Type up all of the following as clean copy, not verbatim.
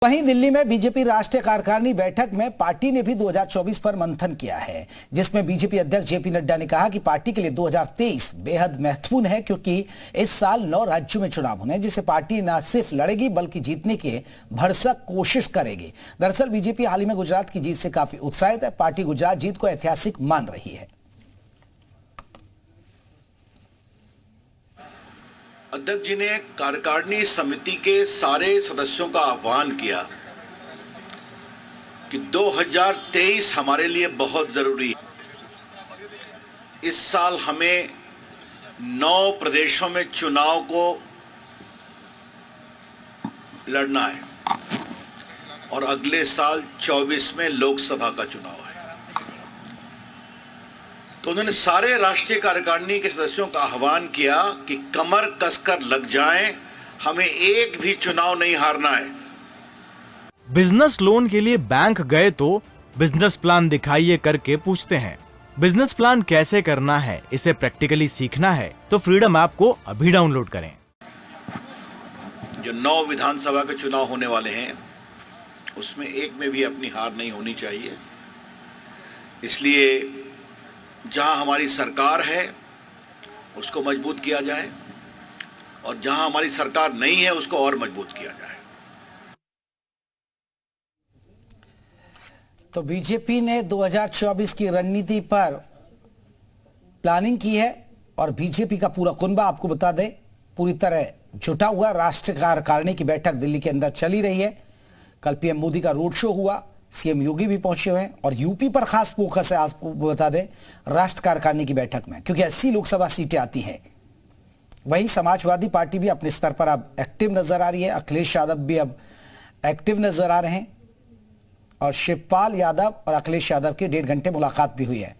वहीं दिल्ली में बीजेपी राष्ट्रीय कार्यकारिणी बैठक में पार्टी ने भी 2024 पर मंथन किया है, जिसमें बीजेपी अध्यक्ष जेपी नड्डा ने कहा कि पार्टी के लिए 2023 बेहद महत्वपूर्ण है, क्योंकि इस साल 9 राज्यों में चुनाव होने हैं, जिसे पार्टी न सिर्फ लड़ेगी बल्कि जीतने की भरसक कोशिश करेगी। दरअसल बीजेपी हाल ही में गुजरात की जीत से काफी उत्साहित है। पार्टी गुजरात जीत को ऐतिहासिक मान रही है। अध्यक्ष जी ने कार्यकारिणी समिति के सारे सदस्यों का आह्वान किया कि 2023 हमारे लिए बहुत जरूरी है। इस साल हमें 9 प्रदेशों में चुनाव को लड़ना है और अगले साल 24 में लोकसभा का चुनाव है। तो उन्होंने सारे राष्ट्रीय कार्यकारिणी के सदस्यों का आह्वान किया कि कमर कसकर लग जाएं, हमें एक भी चुनाव नहीं हारना है। बिजनेस लोन के लिए बैंक गए तो बिजनेस प्लान दिखाइए करके पूछते हैं। बिजनेस प्लान कैसे करना है, इसे प्रैक्टिकली सीखना है तो फ्रीडम ऐप को अभी डाउनलोड करें। जो 9 विधानसभा के चुनाव होने वाले हैं, उसमें एक में भी अपनी हार नहीं होनी चाहिए। इसलिए जहां हमारी सरकार है उसको मजबूत किया जाए और जहां हमारी सरकार नहीं है उसको और मजबूत किया जाए। तो बीजेपी ने 2024 की रणनीति पर प्लानिंग की है और बीजेपी का पूरा कुनबा, आपको बता दें, पूरी तरह जुटा हुआ। राष्ट्रीय कार्यकारिणी की बैठक दिल्ली के अंदर चली रही है। कल पीएम मोदी का रोड शो हुआ, सीएम योगी भी पहुंचे हुए हैं और यूपी पर खास फोकस है, आपको बता दें, राष्ट्रीय कार्यकारिणी की बैठक में, क्योंकि 80 लोकसभा सीटें आती हैं। वहीं समाजवादी पार्टी भी अपने स्तर पर अब एक्टिव नजर आ रही है। अखिलेश यादव भी अब एक्टिव नजर आ रहे हैं और शिवपाल यादव और अखिलेश यादव की 1.5 घंटे मुलाकात भी हुई है।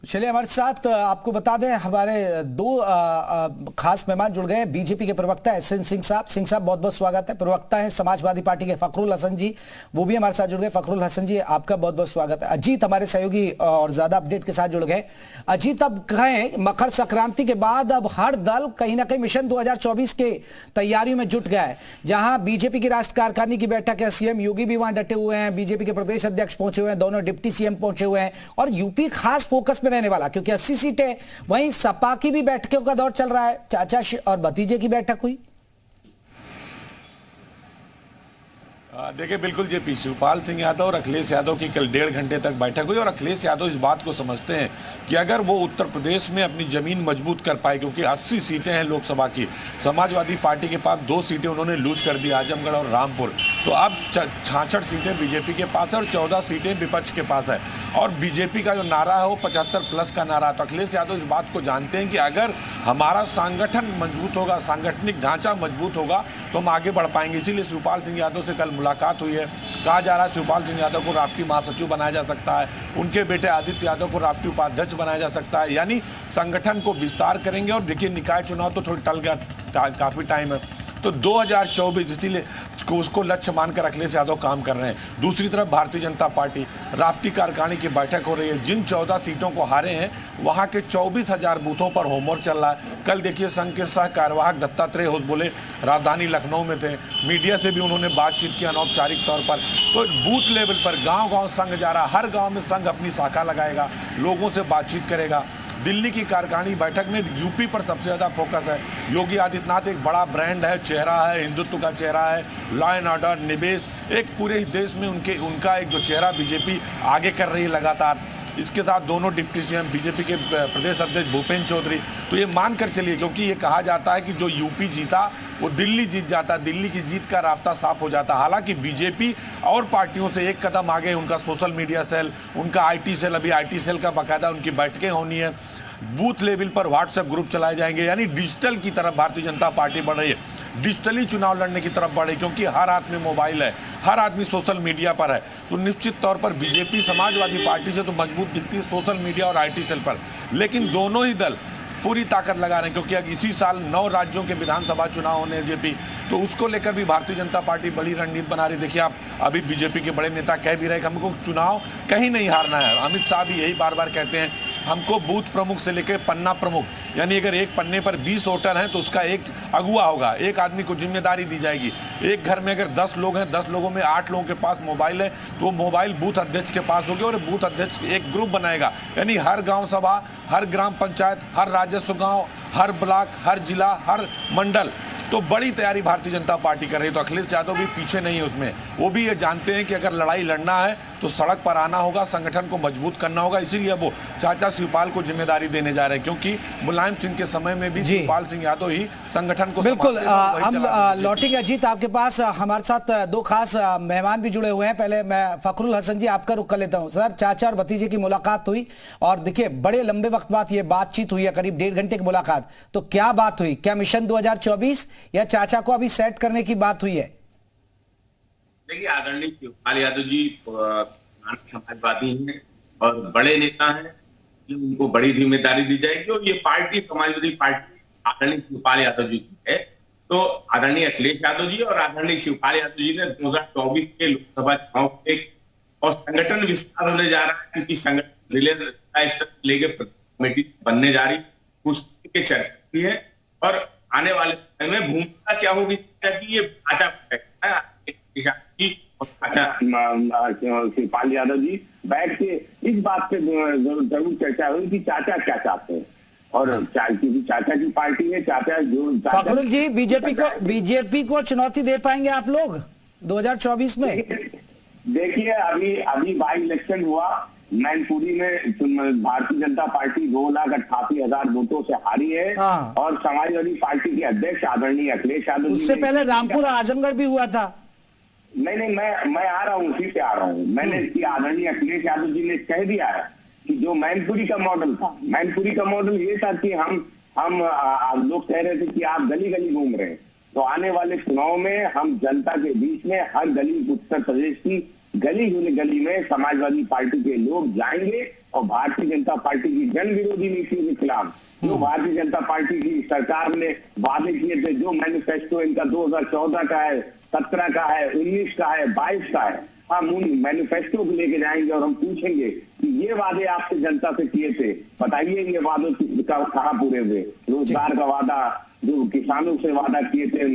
तो चलिए हमारे साथ आपको बता दें, हमारे 2 खास मेहमान जुड़ गए हैं। बीजेपी के प्रवक्ता एसएन सिंह साहब बहुत बहुत स्वागत है। प्रवक्ता है समाजवादी पार्टी के फखरुल हसन जी, वो भी हमारे साथ जुड़ गए। फखरुल हसन जी, आपका बहुत बहुत स्वागत है। अजीत हमारे सहयोगी और ज्यादा अपडेट के साथ जुड़ गए। अजीत, अब कहें मकर संक्रांति के बाद अब हर दल कहीं ना कहीं मिशन 2024 के तैयारियों में जुट गया है। जहां बीजेपी की राष्ट्रीय कार्यकारिणी की बैठक है, सीएम योगी भी वहां डटे हुए हैं, बीजेपी के प्रदेश अध्यक्ष पहुंचे हुए हैं, दोनों डिप्टी सीएम पहुंचे हुए हैं और यूपी खास फोकस में रहने वाला, क्योंकि 80 सीटें। वहीं सपा की भी बैठकों का दौर चल रहा है, चाचा और भतीजे की बैठक हुई। देखिए, बिल्कुल जेपी, शिवपाल सिंह यादव और अखिलेश यादव की कल 1.5 घंटे तक बैठक हुई और अखिलेश यादव इस बात को समझते हैं कि अगर वो उत्तर प्रदेश में अपनी जमीन मजबूत कर पाए, क्योंकि 80 सीटें हैं लोकसभा की, समाजवादी पार्टी के पास 2 सीटें उन्होंने लूज कर दी, आजमगढ़ और रामपुर, तो अब 66 सीटें बीजेपी के पास है और 14 सीटें विपक्ष के पास है। और बीजेपी का जो नारा है वो 75+ का नारा है। तो अखिलेश यादव इस बात को जानते हैं कि अगर हमारा संगठन मजबूत होगा, सांगठनिक ढांचा मजबूत होगा, तो हम आगे बढ़ पाएंगे। इसीलिए शिवपाल सिंह यादव से कल मुलाकात हुई है। कहा जा रहा है शिवपाल सिंह यादव को राष्ट्रीय महासचिव बनाया जा सकता है, उनके बेटे आदित्य यादव को राष्ट्रीय उपाध्यक्ष बनाया जा सकता है, यानी संगठन को विस्तार करेंगे। और देखिए, निकाय चुनाव तो थोड़ी टल गया, काफी टाइम है, तो 2024 इसीलिए उसको लक्ष्य मानकर अखिलेश यादव काम कर रहे हैं। दूसरी तरफ भारतीय जनता पार्टी राष्ट्रीय कार्यकारिणी की बैठक हो रही है। जिन 14 सीटों को हारे हैं वहां के 24,000 बूथों पर होमवर्क चल रहा है। कल देखिए, संघ के सह कार्यवाहक दत्तात्रेय होस बोले राजधानी लखनऊ में थे, मीडिया से भी उन्होंने बातचीत की अनौपचारिक तौर पर। तो बूथ लेवल पर गाँव-गाँव संघ जा रहा है, हर गाँव में संघ अपनी शाखा लगाएगा, लोगों से बातचीत करेगा। दिल्ली की कार्यकारिणी बैठक में यूपी पर सबसे ज़्यादा फोकस है। योगी आदित्यनाथ एक बड़ा ब्रांड है, चेहरा है, हिंदुत्व का चेहरा है, लॉ एंड ऑर्डर, निवेश, एक पूरे देश में उनका एक जो चेहरा बीजेपी आगे कर रही है लगातार। इसके साथ दोनों डिप्टी सीएम बीजेपी के प्रदेश अध्यक्ष भूपेंद्र चौधरी। तो ये मानकर चलिए, क्योंकि ये कहा जाता है कि जो यूपी जीता वो दिल्ली जीत जाता, दिल्ली की जीत का रास्ता साफ हो जाता। हालांकि बीजेपी और पार्टियों से एक कदम आगे, उनका सोशल मीडिया सेल, उनका आईटी सेल, अभी आईटी सेल का बाकायदा उनकी बैठकें होनी है, बूथ लेवल पर व्हाट्सएप ग्रुप चलाए जाएंगे, यानी डिजिटल की तरफ भारतीय जनता पार्टी बढ़ रही है। डिजिटली चुनाव लड़ने की तरफ बढ़े, क्योंकि हर हाथ में मोबाइल है, हर आदमी सोशल मीडिया पर है। तो निश्चित तौर पर बीजेपी समाजवादी पार्टी से तो मजबूत दिखती है सोशल मीडिया और आईटी सेल पर, लेकिन दोनों ही दल पूरी ताकत लगा रहे हैं, क्योंकि अब इसी साल 9 राज्यों के विधानसभा चुनाव होने हैं जेपी, तो उसको लेकर भी भारतीय जनता पार्टी बड़ी रणनीति बना रही। देखिए, आप अभी बीजेपी के बड़े नेता कह भी रहे कि हमको चुनाव कहीं नहीं हारना है। अमित शाह भी यही बार बार कहते हैं हमको बूथ प्रमुख से लेकर पन्ना प्रमुख, यानी अगर एक पन्ने पर 20 वोटर हैं तो उसका एक अगुवा होगा, एक आदमी को जिम्मेदारी दी जाएगी। एक घर में अगर 10 लोग हैं, 10 लोगों में 8 लोगों के पास मोबाइल है तो वो मोबाइल बूथ अध्यक्ष के पास होगी और बूथ अध्यक्ष एक ग्रुप बनाएगा, यानी हर गांव सभा, हर ग्राम पंचायत, हर राजस्व गांव, हर ब्लॉक, हर जिला, हर मंडल, तो बड़ी तैयारी भारतीय जनता पार्टी कर रही है। तो अखिलेश यादव भी पीछे नहीं है उसमें, वो भी ये जानते हैं कि अगर लड़ाई लड़ना है तो सड़क पर आना होगा, संगठन को मजबूत करना होगा, इसीलिए वो चाचा शिवपाल को जिम्मेदारी देने जा रहे हैं, क्योंकि मुलायम सिंह के समय में भी शिवपाल सिंह यादव ही संगठन को बिल्कुल। हम लौटेंगे अजीत आपके पास, हमारे साथ दो खास मेहमान भी जुड़े हुए हैं। पहले मैं फखरुल हसन जी आपका रुख कर लेता हूं। सर, चाचा और भतीजे की मुलाकात हुई और देखिए बड़े लंबे वक्त बाद ये बातचीत हुई है, करीब 1.5 घंटे की मुलाकात, तो क्या बात हुई? क्या मिशन 2024 या चाचा को अभी सेट करने की बात हुई है? देखिए, आदरणीय शिवपाल यादव जी समाजवादी हैं और बड़े नेता हैं, उनको बड़ी जिम्मेदारी दी जाएगी और ये पार्टी समाजवादी पार्टी आदरणीय शिवपाल यादव जी की है। तो आदरणीय अखिलेश यादव जी और आदरणीय शिवपाल यादव जी ने 2024 के लोकसभा चुनाव के और संगठन विस्तार होने जा रहा है, क्योंकि संगठन जिले स्तर लेके कमेटी बनने जा रही, उसकी चर्चा की है और आने वाले समय में भूमिका क्या होगी कि ये शिवपाल यादव जी बैठ के इस बात पे जरूर चर्चा हुई कि चाचा क्या चाहते हैं और क्योंकि चाचा की पार्टी है, चाचा जो फखरुल जी बीजेपी को चुनौती दे पाएंगे आप लोग 2024 में? देखिए, अभी बाई इलेक्शन हुआ, मैनपुरी में भारतीय जनता पार्टी 2,88,000 वोटों से हारी है और समाजवादी पार्टी के अध्यक्ष आदरणीय अखिलेश यादव जी, उससे पहले रामपुर आजमगढ़ भी हुआ था। नहीं, मैं आ रहा हूँ, उसी पे आ रहा हूँ। मैंने आदरणीय अखिलेश यादव जी ने कह दिया है कि जो मैनपुरी का मॉडल था, मैनपुरी का मॉडल ये था कि हम लोग कह रहे थे कि आप गली गली घूम रहे हैं, तो आने वाले चुनाव में हम जनता के बीच में हर गली, उत्तर प्रदेश की गली में समाजवादी पार्टी के लोग जाएंगे और भारतीय जनता पार्टी की जन विरोधी नीतियों के खिलाफ, जो भारतीय जनता पार्टी की सरकार ने वादे किए थे, जो मैनिफेस्टो इनका 2014 का है, 17 का है, 19 का है, 22 का है, हम उन मैनिफेस्टो को लेके जाएंगे और हम पूछेंगे कि ये वादे आपसे जनता से किए थे, बताइए ये वादों कहाँ पूरे हुए? रोजगार का वादा, जो किसानों से वादा किए थे,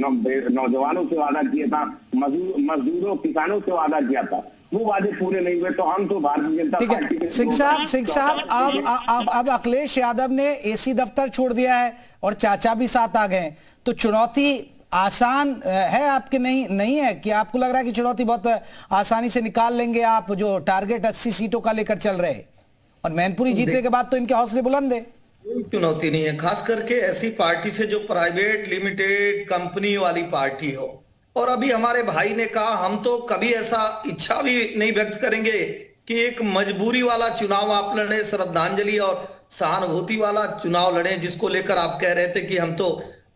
नौजवानों से वादा किया था, मजदूरों किसानों से वादा किया था, वो वादे पूरे नहीं हुए। तो हम तो भारतीय जनता पार्टी के सिंह साहब अब अखिलेश यादव ने एसी दफ्तर छोड़ दिया है और चाचा भी साथ आ गए, तो चुनौती आसान है आपके? नहीं है कि आपको लग रहा है कि चुनौती बहुत आसानी से निकाल लेंगे आप, जो टारगेट 80 सीटों का लेकर चल रहे हैं? और मैनपुरी जीतने के बाद तो इनके हौसले बुलंद है। कोई चुनौती नहीं है, खास करके ऐसी पार्टी से जो प्राइवेट लिमिटेड कंपनी वाली पार्टी हो। और अभी हमारे भाई ने कहा, हम तो कभी ऐसा इच्छा भी नहीं व्यक्त करेंगे कि एक मजबूरी वाला चुनाव आप लड़े, श्रद्धांजलि और सहानुभूति वाला चुनाव लड़े, जिसको लेकर आप कह रहे थे कि हम तो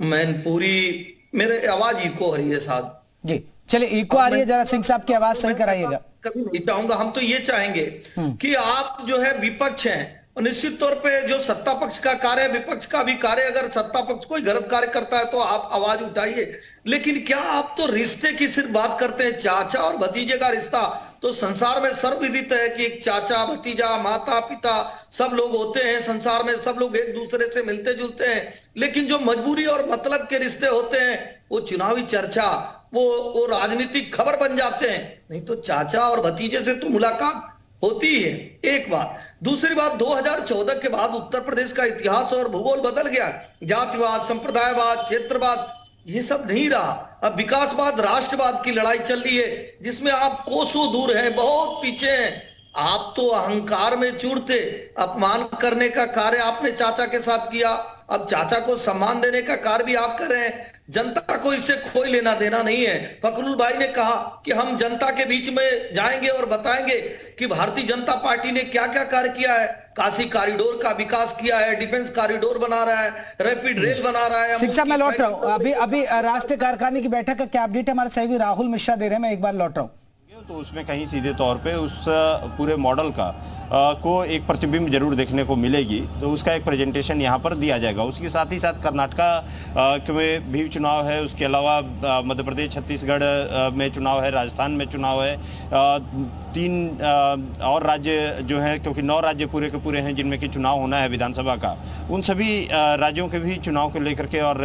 मैनपुरी, मेरे आवाज इको हो रही है साहब जी, चलिए इको आ रही है, जरा सिंह साहब की आवाज सही कराइएगा। कभी नहीं चाहूंगा, हम तो ये चाहेंगे कि आप जो है विपक्ष हैं, और निश्चित तौर पे जो सत्ता पक्ष का कार्य, विपक्ष का भी कार्य, अगर सत्ता पक्ष कोई गलत कार्य करता है तो आप आवाज उठाइए, लेकिन क्या आप तो रिश्ते की सिर्फ बात करते हैं? चाचा और भतीजे का रिश्ता तो संसार में सर्वविदित है कि एक चाचा, भतीजा, माता, पिता सब लोग होते हैं संसार में, सब लोग एक दूसरे से मिलते जुलते हैं, लेकिन जो मजबूरी और मतलब के रिश्ते होते हैं वो चुनावी चर्चा, वो राजनीतिक खबर बन जाते हैं। नहीं तो चाचा और भतीजे से तो मुलाकात होती है, एक बात। दूसरी बात, 2014 के बाद उत्तर प्रदेश का इतिहास और भूगोल बदल गया। जातिवाद, संप्रदायवाद, क्षेत्रवाद, ये सब नहीं रहा। अब विकासवाद, राष्ट्रवाद की लड़ाई चल रही है, जिसमें आप कोसों दूर हैं, बहुत पीछे हैं। आप तो अहंकार में चूरते, अपमान करने का कार्य आपने चाचा के साथ किया, अब चाचा को सम्मान देने का कार्य भी आप कर रहे हैं। जनता को इससे कोई लेना देना नहीं है। फखरुल भाई ने कहा कि हम जनता के बीच में जाएंगे और बताएंगे कि भारतीय जनता पार्टी ने क्या क्या कार्य किया है। काशी कॉरिडोर का विकास किया है, डिफेंस कॉरिडोर बना रहा है, रैपिड रेल बना रहा है। शिक्षा मैं लौट रहा हूँ, अभी राष्ट्रीय कार्यकारिणी की बैठक का क्या अपडेट है? हमारे सहयोगी राहुल मिश्रा दे रहे हैं, मैं एक बार लौट रहा हूँ। तो उसमें कहीं सीधे तौर पे उस पूरे मॉडल का को एक प्रतिबिंब जरूर देखने को मिलेगी। तो उसका एक प्रेजेंटेशन यहाँ पर दिया जाएगा। उसके साथ ही साथ कर्नाटका में भी चुनाव है, उसके अलावा मध्य प्रदेश, छत्तीसगढ़ में चुनाव है, राजस्थान में चुनाव है, 3 और राज्य जो हैं, क्योंकि 9 राज्य पूरे के पूरे हैं जिनमें कि चुनाव होना है विधानसभा का, उन सभी राज्यों के भी चुनाव को लेकर के और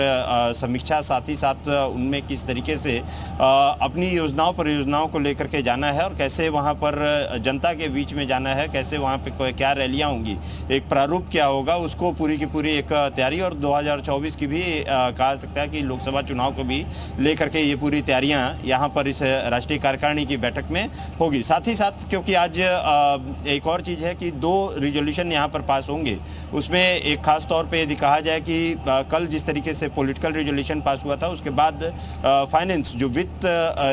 समीक्षा, साथ ही साथ उनमें किस तरीके से अपनी योजनाओं परियोजनाओं को लेकर के जाना है और कैसे वहां पर जनता के बीच में जाना है, कैसे वहां पे क्या रैलियां होंगी, एक प्रारूप क्या होगा, उसको पूरी की पूरी एक तैयारी, और 2024 की भी कहा सकता है कि लोकसभा चुनाव को भी लेकर के ये पूरी तैयारियां यहाँ पर इस राष्ट्रीय कार्यकारिणी की बैठक में होगी। साथ ही साथ क्योंकि आज एक और चीज़ है कि 2 रिजोल्यूशन यहाँ पर पास होंगे, उसमें एक खास तौर पे यदि कहा जाए कि कल जिस तरीके से पॉलिटिकल रिजोल्यूशन पास हुआ था, उसके बाद फाइनेंस जो वित्त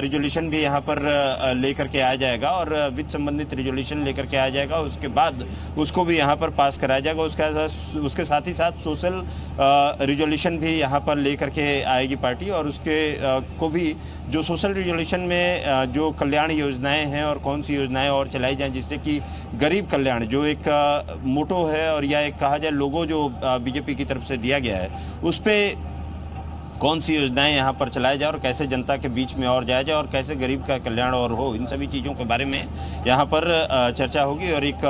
रिजोल्यूशन भी यहाँ पर लेकर के आया जाएगा और वित्त संबंधित रिजोल्यूशन लेकर के आया जाएगा, उसके बाद उसको भी यहाँ पर पास कराया जाएगा। उसके साथ ही साथ सोशल रिजोल्यूशन भी यहाँ पर लेकर के आएगी पार्टी, और उसके को भी जो सोशल रिजोल्यूशन में जो कल्याण योजनाएं हैं और कौन सी योजनाएं और चलाई जाएं जिससे कि गरीब कल्याण जो एक मोटो है और या एक कहा जाए लोगो जो बीजेपी की तरफ से दिया गया है, उस पे कौन सी योजनाएं यहाँ पर चलाया जाए और कैसे जनता के बीच में और जाया जाए और कैसे गरीब का कल्याण और हो, इन सभी चीज़ों के बारे में यहाँ पर चर्चा होगी। और एक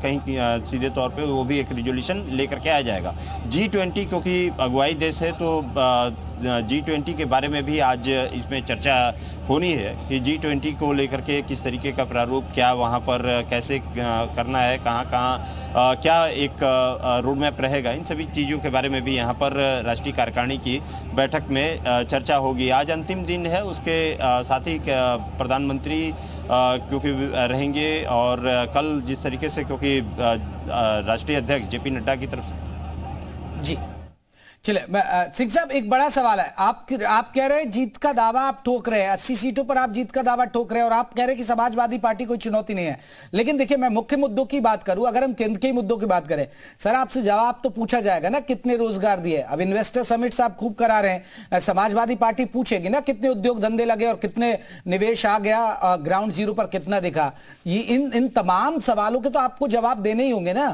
कहीं सीधे तौर पे वो भी एक रिजोल्यूशन लेकर के आया जाएगा। G20 क्योंकि अगुवाई देश है तो G20 के बारे में भी आज इसमें चर्चा होनी है कि G20 को लेकर के किस तरीके का प्रारूप, क्या वहाँ पर कैसे करना है, कहाँ क्या एक रोड मैप रहेगा, इन सभी चीज़ों के बारे में भी यहाँ पर राष्ट्रीय कार्यकारिणी की बैठक में चर्चा होगी। आज अंतिम दिन है, उसके साथ ही प्रधानमंत्री क्योंकि रहेंगे और कल जिस तरीके से क्योंकि राष्ट्रीय अध्यक्ष JP नड्डा की तरफ से जी चले सिंह साहब, एक बड़ा सवाल है। आप कह रहे हैं जीत का दावा आप ठोक रहे हैं, 80 सीटों पर आप जीत का दावा ठोक रहे हैं और आप कह रहे हैं कि समाजवादी पार्टी कोई चुनौती नहीं है। लेकिन देखिए, मैं मुख्य मुद्दों की बात करूं, अगर हम केंद्र के मुद्दों की बात करें, सर आपसे जवाब तो पूछा जाएगा ना, कितने रोजगार दिए। अब इन्वेस्टर समिट्स आप खूब करा रहे हैं, समाजवादी पार्टी पूछेगी ना कितने उद्योग धंधे लगे और कितने निवेश आ गया, ग्राउंड जीरो पर कितना दिखा। ये इन तमाम सवालों के तो आपको जवाब देने ही होंगे ना।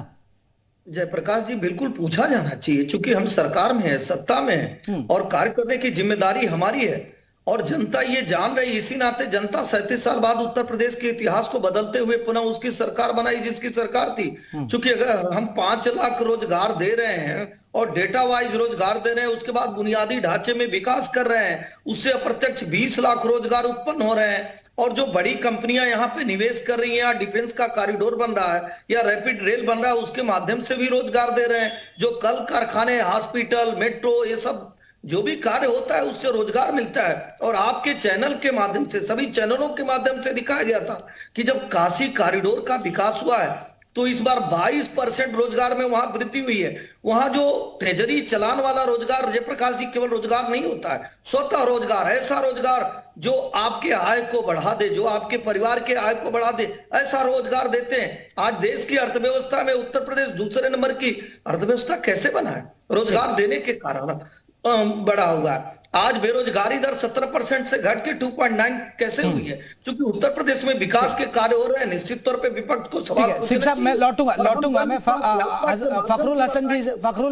जयप्रकाश जी, बिल्कुल पूछा जाना चाहिए, क्योंकि हम सरकार में है, सत्ता में है और कार्य करने की जिम्मेदारी हमारी है और जनता ये जान रही। इसी नाते जनता 37 साल बाद उत्तर प्रदेश के इतिहास को बदलते हुए पुनः उसकी सरकार बनाई जिसकी सरकार थी। क्योंकि अगर हम 5 लाख रोजगार दे रहे हैं और डेटा वाइज रोजगार दे रहे हैं, उसके बाद बुनियादी ढांचे में विकास कर रहे हैं, उससे अप्रत्यक्ष 20 लाख रोजगार उत्पन्न हो रहे हैं और जो बड़ी कंपनियां यहाँ पे निवेश कर रही हैं, या डिफेंस का कॉरिडोर बन रहा है या रैपिड रेल बन रहा है, उसके माध्यम से भी रोजगार दे रहे हैं। जो कल कारखाने, हॉस्पिटल, मेट्रो, ये सब जो भी कार्य होता है उससे रोजगार मिलता है। और आपके चैनल के माध्यम से, सभी चैनलों के माध्यम से दिखाया गया था कि जब काशी कॉरिडोर का विकास हुआ है तो इस बार 22% रोजगार में वहां वृद्धि हुई है। वहां जो ट्रेजरी चलान वाला रोजगार, जयप्रकाश जी, केवल रोजगार नहीं होता है, स्वतः रोजगार, ऐसा रोजगार जो आपके आय को बढ़ा दे, जो आपके परिवार के आय को बढ़ा दे, ऐसा रोजगार देते हैं। आज देश की अर्थव्यवस्था में उत्तर प्रदेश दूसरे नंबर की अर्थव्यवस्था कैसे बना है? रोजगार देने के कारण बढ़ा हुआ है। आज बेरोजगारी दर 17% से घट के 2.9 कैसे हुई है? क्योंकि उत्तर प्रदेश में विकास के कार्य हो रहे हैं। निश्चित तौर पे विपक्ष को सवाल सिंह साहब, मैं लौटूंगा मैं फखरुल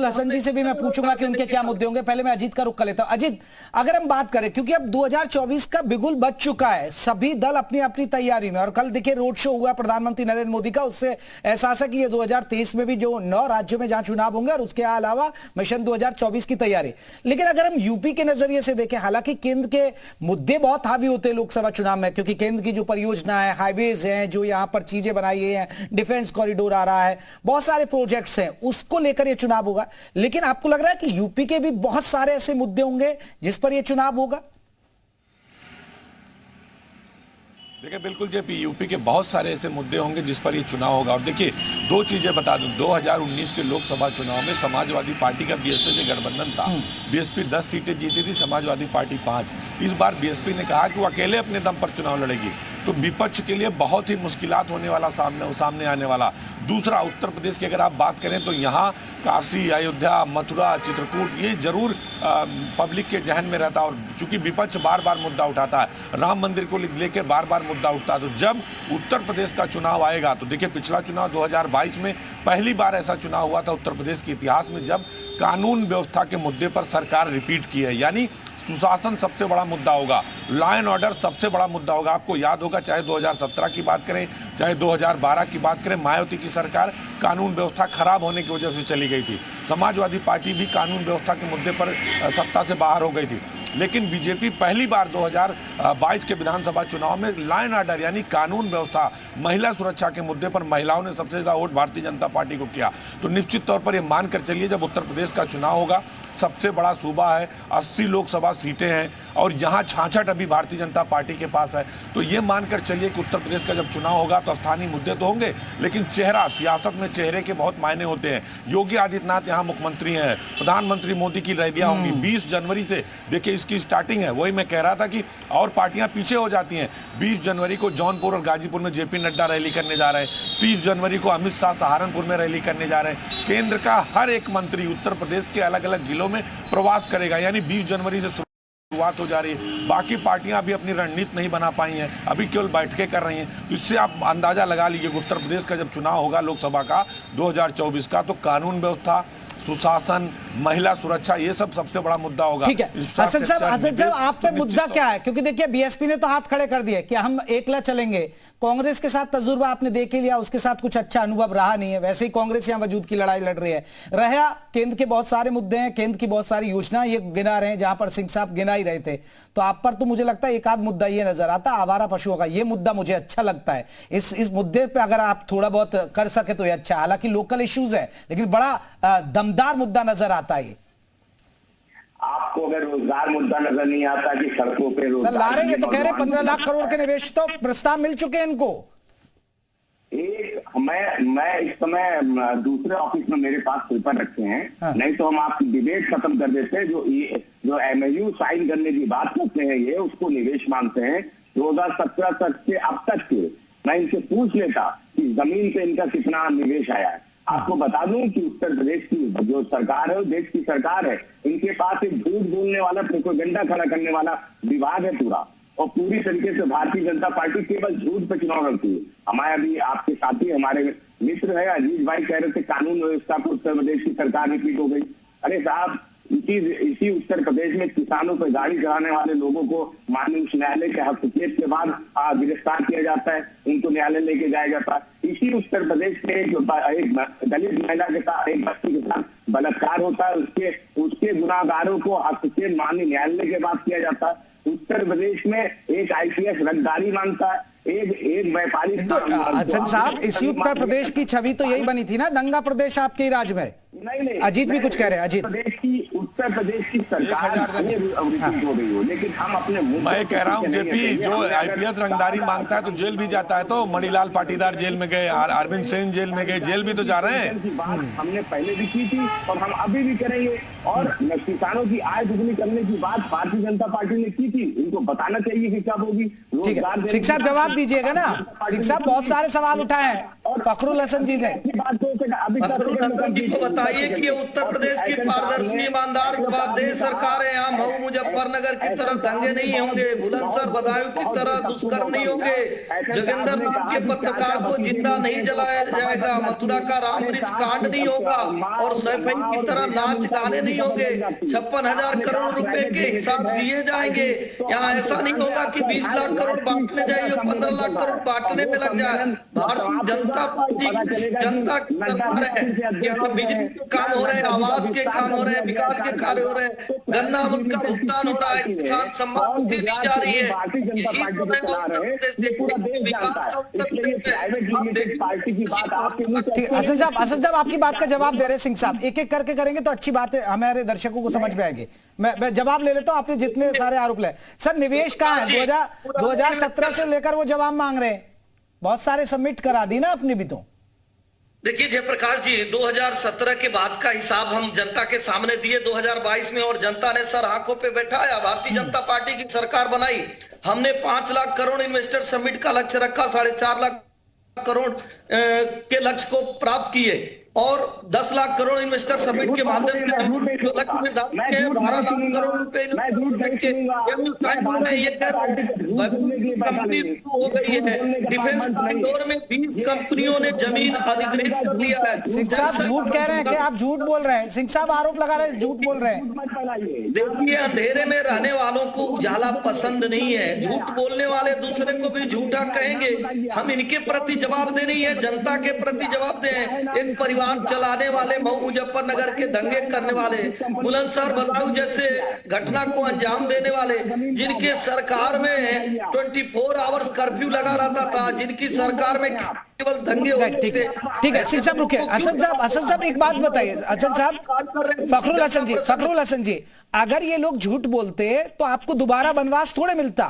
हसन जी से भी मैं पूछूंगा कि उनके क्या मुद्दे होंगे। पहले मैं अजीत का रुख कर लेता हूं। अजीत, अगर हम बात करें, क्योंकि अब 2024 का बिगुल बज चुका है, सभी दल अपनी अपनी तैयारी में, और कल देखिए रोड शो हुआ प्रधानमंत्री नरेंद्र मोदी का, उससे एहसास है कि ये 2023 में भी जो 9 राज्यों में जहां चुनाव होंगे और उसके अलावा मिशन 2024 की तैयारी। लेकिन अगर हम यूपी के नजरिए से देखें, हालांकि केंद्र के मुद्दे बहुत हावी होते हैं लोकसभा चुनाव में, क्योंकि केंद्र की जो परियोजना है, हाईवेज हैं, जो यहां पर चीजें बनाई गई हैं, डिफेंस कॉरिडोर आ रहा है, बहुत सारे प्रोजेक्ट्स हैं, उसको लेकर यह चुनाव होगा। लेकिन आपको लग रहा है कि यूपी के भी बहुत सारे ऐसे मुद्दे होंगे जिस पर यह चुनाव होगा? देखिए, बिल्कुल जेपी, यूपी के बहुत सारे ऐसे मुद्दे होंगे जिस पर ये चुनाव होगा। और देखिए, 2 चीजें बता दूं, 2019 के लोकसभा चुनाव में समाजवादी पार्टी का बीएसपी से गठबंधन था। बीएसपी 10 सीटें जीती थी, समाजवादी पार्टी 5। इस बार बीएसपी ने कहा कि वो अकेले अपने दम पर चुनाव लड़ेगी। तो विपक्ष के लिए बहुत ही मुश्किलात होने वाला सामने आने वाला। दूसरा, उत्तर प्रदेश की अगर आप बात करें तो यहाँ काशी, अयोध्या, मथुरा, चित्रकूट ये जरूर पब्लिक के जहन में रहता है। और चूंकि विपक्ष बार बार मुद्दा उठाता है, राम मंदिर को लेकर बार बार मुद्दा उठता है, तो जब उत्तर प्रदेश का चुनाव आएगा तो देखिए, पिछला चुनाव 2022 में पहली बार ऐसा चुनाव हुआ था उत्तर प्रदेश के इतिहास में जब कानून व्यवस्था के मुद्दे पर सरकार रिपीट की है। यानी सुशासन सबसे बड़ा मुद्दा होगा, लॉ एंड ऑर्डर सबसे बड़ा मुद्दा होगा। आपको याद होगा, चाहे 2017 की बात करें, चाहे 2012 की बात करें, मायावती की सरकार कानून व्यवस्था खराब होने की वजह से चली गई थी। समाजवादी पार्टी भी कानून व्यवस्था के मुद्दे पर सत्ता से बाहर हो गई थी। लेकिन बीजेपी पहली बार 2022 के विधानसभा चुनाव में लॉ एंड ऑर्डर यानी कानून व्यवस्था, महिला सुरक्षा के मुद्दे पर महिलाओं ने सबसे ज्यादा वोट भारतीय जनता पार्टी को किया। तो निश्चित तौर पर यह मानकर चलिए, जब उत्तर प्रदेश का चुनाव होगा, सबसे बड़ा सूबा है, 80 लोकसभा सीटें हैं और यहाँ 66 अभी भारतीय जनता पार्टी के पास है। तो ये मानकर चलिए कि उत्तर प्रदेश का जब चुनाव होगा तो स्थानीय मुद्दे तो होंगे, लेकिन चेहरा, सियासत में चेहरे के बहुत मायने होते हैं। योगी आदित्यनाथ यहाँ मुख्यमंत्री हैं, प्रधानमंत्री मोदी की रैलियां होंगी 20 जनवरी से। देखिए, इसकी स्टार्टिंग है। वही मैं कह रहा था कि और पार्टियां पीछे हो जाती हैं। 20 जनवरी को जौनपुर और गाजीपुर में जेपी नड्डा रैली करने जा रहे हैं, 30 जनवरी को अमित शाह सहारनपुर में रैली करने जा रहे हैं। केंद्र का हर एक मंत्री उत्तर प्रदेश के अलग अलग जिलों में प्रवास करेगा। यानी 20 जनवरी से शुरुआत हो जा रही है। बाकी पार्टियां अभी अपनी रणनीति नहीं बना पाई हैं, अभी केवल बैठकें कर रही हैं। तो इससे आप अंदाजा लगा लीजिए कि उत्तर प्रदेश का जब चुनाव होगा लोकसभा का 2024 का, तो कानून व्यवस्था, सुशासन, महिला सुरक्षा, ये सब सबसे बड़ा मुद्दा होगा। ठीक है हसन साहब, आप पे मुद्दा क्या है? क्योंकि देखिए, बीएसपी ने तो हाथ खड़े कर दिए कि हम एकला चलेंगे। कांग्रेस के साथ तजुर्बा आपने देख ही लिया, उसके साथ कुछ अच्छा अनुभव रहा नहीं है। वैसे ही कांग्रेस यहां वजूद की लड़ाई लड़ रही है। रहा केंद्र के बहुत सारे मुद्दे हैं, केंद्र की बहुत सारी योजना ये गिना रहे हैं, जहां पर सिंह साहब गिना ही रहे थे। तो आप पर तो मुझे लगता है एक आध मुद्दा ये नजर आता, आवारा पशुओं का। ये मुद्दा मुझे अच्छा लगता है। इस मुद्दे पर अगर आप थोड़ा बहुत कर सके तो ये अच्छा। हालांकि लोकल इश्यूज है, लेकिन बड़ा दमदार मुद्दा नजर आता है। आपको अगर रोजगार मुद्दा नजर नहीं आता कि सड़कों पे सर ला रहे हैं, तो कह रहे 15 लाख करोड़ के निवेश तो प्रस्ताव मिल चुके हैं इनको। मैं इस समय दूसरे ऑफिस में मेरे पास पेपर रखे हैं। हाँ। नहीं तो हम आपकी डिबेट खत्म कर देते हैं। जो एमओयू साइन करने की बात करते हैं, ये उसको निवेश मानते हैं। 2017 तक से अब तक के मैं इनसे पूछ लेता कि जमीन पे इनका कितना निवेश आया है। आपको बता दूं कि उत्तर प्रदेश की जो सरकार है, देश की सरकार है, इनके पास एक झूठ बोलने वाला, प्रोपेगेंडा खड़ा करने वाला विभाग है पूरा। और पूरी तरीके से भारतीय जनता पार्टी केवल झूठ पे चुनाव लड़ती है। हमारे अभी आपके साथी हमारे मित्र है अजीत भाई कह रहे थे कानून व्यवस्था को उत्तर प्रदेश की सरकार रिपीट हो गई। अरे साहब, इसी उत्तर प्रदेश में किसानों पर गाड़ी चलाने वाले लोगों को माननीय उच्च न्यायालय के हस्तक्षेप के बाद गिरफ्तार किया जाता है, उनको न्यायालय लेके जाया जाता है। इसी उत्तर प्रदेश के एक दलित महिला के साथ, एक बच्ची के साथ बलात्कार होता है, उसके गुनाहगारों को हस्तक्षेप माननीय न्यायालय के बाद किया जाता है। उत्तर प्रदेश में एक आईपीएस रंगदारी मांगता है, एक व्यापारी। हसन साहब, इसी उत्तर प्रदेश की छवि तो यही बनी थी ना, दंगा प्रदेश आपके राज में। नहीं, अजीत भी कुछ कह रहे हैं। अजीत, उत्तर प्रदेश की सरकार हो रही हो, लेकिन हम अपने मैं कह रहा हूँ जेपी, जो आईपीएस रंगदारी मांगता है तो जेल भी जाता है। तो मणिलाल पाटीदार जेल में गए, अरविंद सेन जेल में गए, जेल भी तो जा रहे हैं। बात हमने पहले भी की थी और हम अभी भी करेंगे। और किसानों की आय दुगनी करने की बात भारतीय जनता पार्टी ने की थी। इनको बताना चाहिए कि कब होगी। सिंह साहब जवाब दीजिएगा ना। सिंह साहब बहुत सारे सवाल उठाए हैं फखरुल हसन जी ने। बताइए कि उत्तर प्रदेश की पारदर्शी, ईमानदार, जवाबदेह सरकार है। यहाँ मऊ मुजफ्फरनगर की तरह दंगे नहीं होंगे, बुलंदशहर बदायूं की तरह दुष्कर्म नहीं होंगे, जोगिंदर नाम के पत्रकार को जिंदा नहीं जलाया जाएगा, मथुरा का राम वृक्ष कांड नहीं होगा और सैफई की तरह नाच गाने नहीं होंगे, 56,000 करोड़ रुपए के हिसाब दिए जाएंगे। यहाँ ऐसा नहीं होगा कि 20 लाख करोड़ बांटने जाइए, 15 लाख करोड़ बांटने में लग जाए। भारतीय जनता पार्टी जनता की सरकार है। यहाँ बिजली के काम हो रहे हैं, आवास के काम हो रहे हैं, विकास के कार्य हो रहे हैं, गन्ना का भुगतान हो रहा है, किसान सम्मान निधि दी जा रही है। हसन साहब आपकी बात का जवाब दे रहे हैं। सिंह साहब एक एक करके करेंगे तो अच्छी बात है, हमारे दर्शकों को समझ में आएगी। मैं जवाब ले लेता हूं। आपने जितने सारे आरोप ले सर, निवेश कहाँ है? 2017 से लेकर वो जवाब मांग रहे हैं, बहुत सारे सबमिट करा दी ना अपनी भी। तो देखिए जयप्रकाश जी, 2017 के बाद का हिसाब हम जनता के सामने दिए 2022 में, और जनता ने सर आंखों पे बैठाया। भारतीय जनता पार्टी की सरकार बनाई, हमने 5 लाख करोड़ इन्वेस्टर समिट का लक्ष्य रखा, 4.5 लाख करोड़ के लक्ष्य को प्राप्त किए, और 10 लाख करोड़ इन्वेस्टर समिट के माध्यम से जो लक्ष्य निर्धारित किए 12 लाख करोड़ रुपए कंपनी हो गई है। डिफेंस कॉरिडोर में 20 कंपनियों ने जमीन अधिग्रहित कर लिया है। सिंह साहब झूठ कह रहे हैं कि आप झूठ बोल रहे हैं? सिंह साहब आरोप लगा रहे हैं, झूठ बोल रहे हैं। देखिए, अंधेरे में रहने वालों को उजाला पसंद नहीं है। झूठ बोलने वाले दूसरे को भी झूठा कहेंगे। हम इनके प्रति जवाब दे नहीं है, जनता के प्रति जवाब दे। एक परिवार चलाने वाले, मऊ मुजफ्फरनगर के दंगे करने वाले, बुलंदशहर बदायूं जैसे घटना को अंजाम देने वाले, जिनके सरकार में 24 आवर्स कर्फ्यू लगा रहता था, जिनकी सरकार में केवल दंगे होते थे। ठीक है सिंह साहब रुकिए। हसन साहब एक बात बताइए। हसन साहब, फखरुल हसन जी, अगर ये लोग झूठ बोलते तो आपको दोबारा वनवास थोड़े मिलता,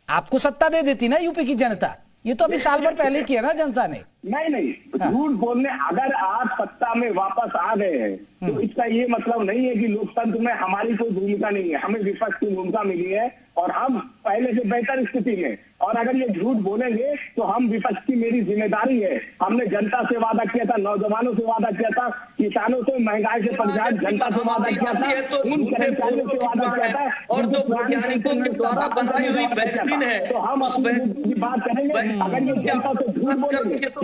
आपको सत्ता दे देती ना यूपी की जनता। ये तो अभी साल भर पहले किया ना जनता ने। नहीं, झूठ बोलने, अगर आप सत्ता में वापस आ गए हैं तो इसका ये मतलब नहीं है कि लोकतंत्र में हमारी कोई भूमिका नहीं है। हमें विपक्ष की भूमिका मिली है और हम पहले से बेहतर स्थिति में, और अगर ये झूठ बोलेंगे तो हम विपक्ष की, मेरी जिम्मेदारी है। हमने जनता से वादा किया था, नौजवानों से वादा किया था, किसानों से, महंगाई से पंचायत, जनता से वादा किया था, उन कर्मचारियों से वादा किया था, और जो वैज्ञानिकों के द्वारा बनाई हुई वैक्सीन है तो हम उस वैक्सीन की बात करेंगे। अगर ये जनता से झूठ बोलेंगे तो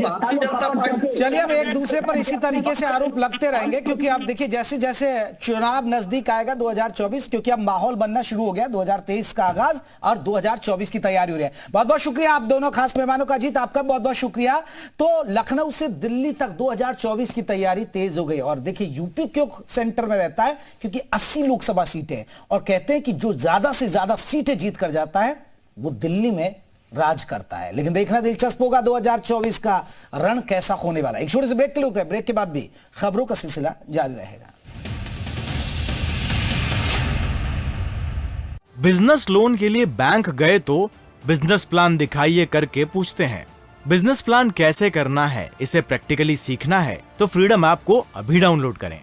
चलिए, अब एक दूसरे पर इसी तरीके से आरोप लगते रहेंगे, क्योंकि आप देखिए जैसे जैसे चुनाव नजदीक आएगा 2024, क्योंकि अब माहौल बनना शुरू हो गया, 2023 का आगाज और 2024 की तैयारी हो रही है। बहुत बहुत शुक्रिया आप दोनों खास मेहमानों का। जीत आपका बहुत बहुत शुक्रिया। तो लखनऊ से दिल्ली तक 2024 की तैयारी तेज हो गई। और देखिए यूपी क्यों सेंटर में रहता है, क्योंकि 80 लोकसभा सीटें हैं, और कहते हैं कि जो ज्यादा से ज्यादा सीटें जीत कर जाता है वो दिल्ली में राज करता है। लेकिन देखना दिलचस्प होगा 2024 का रण कैसा होने वाला है। एक छोटे से ब्रेक के लिए, ब्रेक के बाद भी खबरों का सिलसिला जारी रहेगा। बिजनेस लोन के लिए बैंक गए तो बिजनेस प्लान दिखाइए करके पूछते हैं। बिजनेस प्लान कैसे करना है, इसे प्रैक्टिकली सीखना है तो फ्रीडम ऐप को अभी डाउनलोड करें।